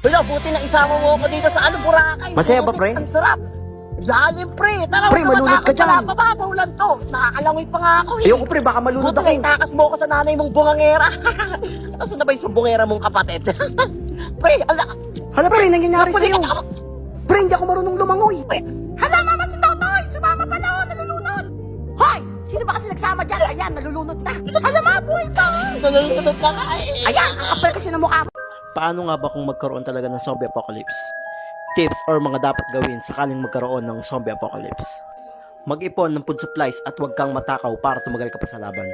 Wala, buti na isama mo ako dito sa Boracay. Masaya ba, pre? Ang sarap. Lalim, pre. Tara, Pre, malunod ka dyan. Pababaw lang to. Nakakalangoy pa nga ako eh. Ayoko pre, baka malunod Buti ako. na itakas mo ako sa nanay mong bungangera. Nasaan na ba yung sumbongera mong kapatid? Pre, ala. Hala pre, nangyayari Pre, sa'yo. Pre, hindi ako marunong lumangoy. Hala, mama si Totoy. Sumama pala ako, nalulunod. Hoy! Sino ba kasi nagsama dyan? Ayan, nalulunod na. Hala, mabuhay pa. Nalulunod na ka eh. Ayan, kakapal kasi ng mukha mo. Paano nga ba kung magkaroon talaga ng zombie apocalypse? Tips or mga dapat gawin sakaling magkaroon ng zombie apocalypse. Mag-ipon ng food supplies at huwag kang matakaw para tumagal ka pa sa laban.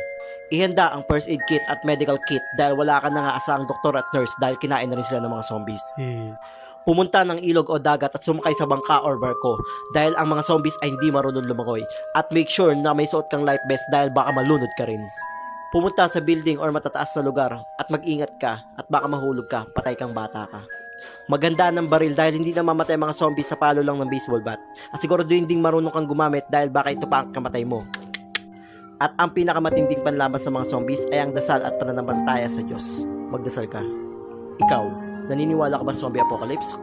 Ihanda ang first aid kit at medical kit dahil wala ka na nga asang doktor at nurse dahil kinain na rin sila ng mga zombies. Pumunta ng ilog o dagat at sumakay sa bangka or barko dahil ang mga zombies ay hindi marunong lumangoy at make sure na may suot kang life vest dahil baka malunod ka rin. Pumunta sa building or matataas na lugar at mag-ingat ka at baka mahulog ka, patay kang bata ka. Maganda ng baril dahil hindi na mamatay mga zombies sa palo lang ng baseball bat. At siguro din marunong kang gumamit dahil baka ito pa ang kamatay mo. At ang pinakamatinding panlaban sa mga zombies ay ang dasal at pananampalataya sa Diyos. Magdasal ka. Ikaw, naniniwala ka ba sa zombie apocalypse?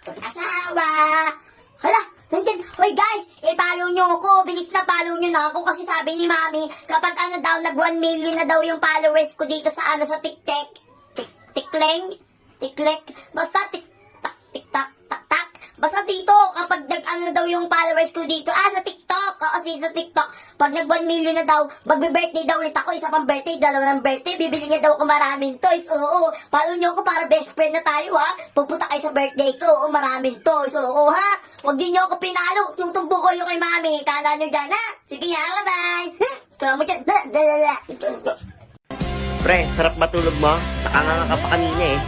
Asawa! Hala, nandyan. Hoy guys, i-follow nyo ako. Bilis na follow nyo na ako kasi sabi ni Mami, kapag nag 1 million na daw yung followers ko dito sa TikTok. Tiklek, basta tik-tak, tak-tak. Basta dito, kapag na daw yung followers ko dito, sa TikTok, kasi sa TikTok, pag nag 1 million na daw, magbe-birthday daw ulit ako, isa pang birthday, dalawa ng birthday, bibili niya daw ako maraming toys, oo, follow nyo ako para best friend na tayo, ha, pupunta kayo sa birthday ko, maraming toys, oo, ha, huwag din nyo ako pinalo, tutumbong ko yung kay Mami, kala nyo dyan, ha, sige nga, bye-bye, kala mo dyan, Pre, sarap matulog mo? Nakanganga ka pa kanina eh.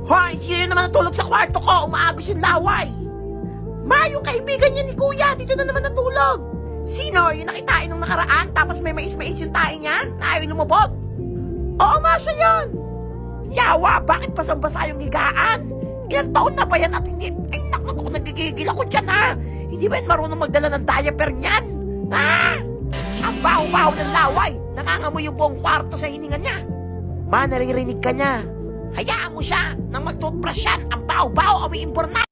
Hoy, sino naman natulog sa kwarto ko? Umaagos yung laway. Yung kaibigan niya ni Kuya, dito na naman natulog. Sino? Yung nakitain nung nakaraan, tapos may mais-mais yung tayo niya? Na ayaw lumubog? Oo nga siya yun. Yawa, bakit basang-basa yung higaan? Ilang taon na ba yan at hindi... Ay, naku, nagigigil ako dyan ha. Hindi ba yan marunong magdala ng diaper niyan? Ha? Ang baho-baho ng laway. Nangangamoy yung buong kwarto sa hininga niya. Ma, naririnig ka niya. Hayaan mo siya. Nang mag-toothbrush yan, ang baho-baho, umiimpor na.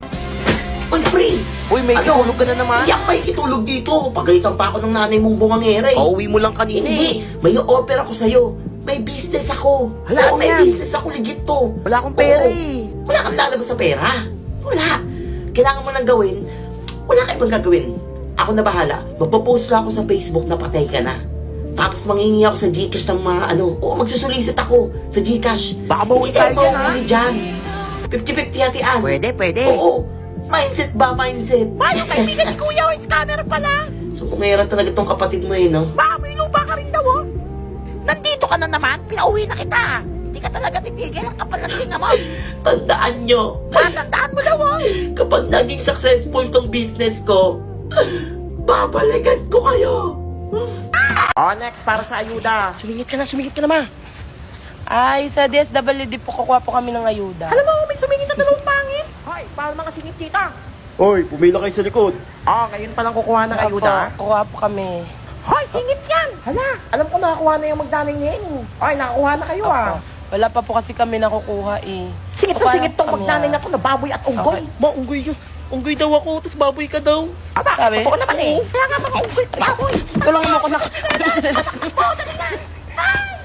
Uy, pre! Uy, may kitulog ka na naman. Iyak may kitulog dito. Pagalitan pa ako ng nanay mong bungangera eh. Pauwi mo lang kanina eh. May offer ako sa'yo. May business ako. Hala, ano may yan? business ako, legit to. Wala akong pera Oo. eh. Wala kang lalabas sa pera. Wala. Kailangan mo lang gawin. Wala ka ibang gagawin. Ako na bahala. Magpo-post lang ako sa Facebook na patay ka na. Tapos mangingi ako sa Gcash ng mga Oo, magsusulisit ako sa Gcash. Baka bawi tayo dyan, ha? Dyan. 50-50 hatian. Pwede. Oo. Mindset ba? Mindset. Yung kaibigan ni Kuya, yung scammer pala. So, bungera talaga tong kapatid mo eh, no? May lupa ka rin daw, oh. Nandito ka na naman, pinauwi na kita. Hindi ka talaga titigil, ang kapal ng tinga mo. Tandaan nyo, Tandaan mo daw, oh. kapag naging successful tong business ko, babalikan ko kayo. Next, para sa ayuda. Sumingit ka na ma. Ay, sa DSWD po, kukuha po kami ng ayuda. Alam mo, may sumingit na dalawang pangit. Hoy, paano mga singit tita? Hoy, pumila kayo sa likod. Ngayon palang kukuha ng ayuda. Kukuha po kami. Hoy, singit yan. Hala, alam ko nakakuha na yung magdanay niya yun. Hoy, nakakuha na kayo, ah. Wala pa po kasi kami nakukuha eh. Singit na Kukuha singit tong kami, magdanay na to na baboy at unggoy. Okay. Unggoy yun. Unggoy daw ako, tapos baboy ka daw. Aba, Sabi? totoo naman eh. Kaya nga mga unggoy at baboy. Tulungan mo ako na. Dali na. Ay!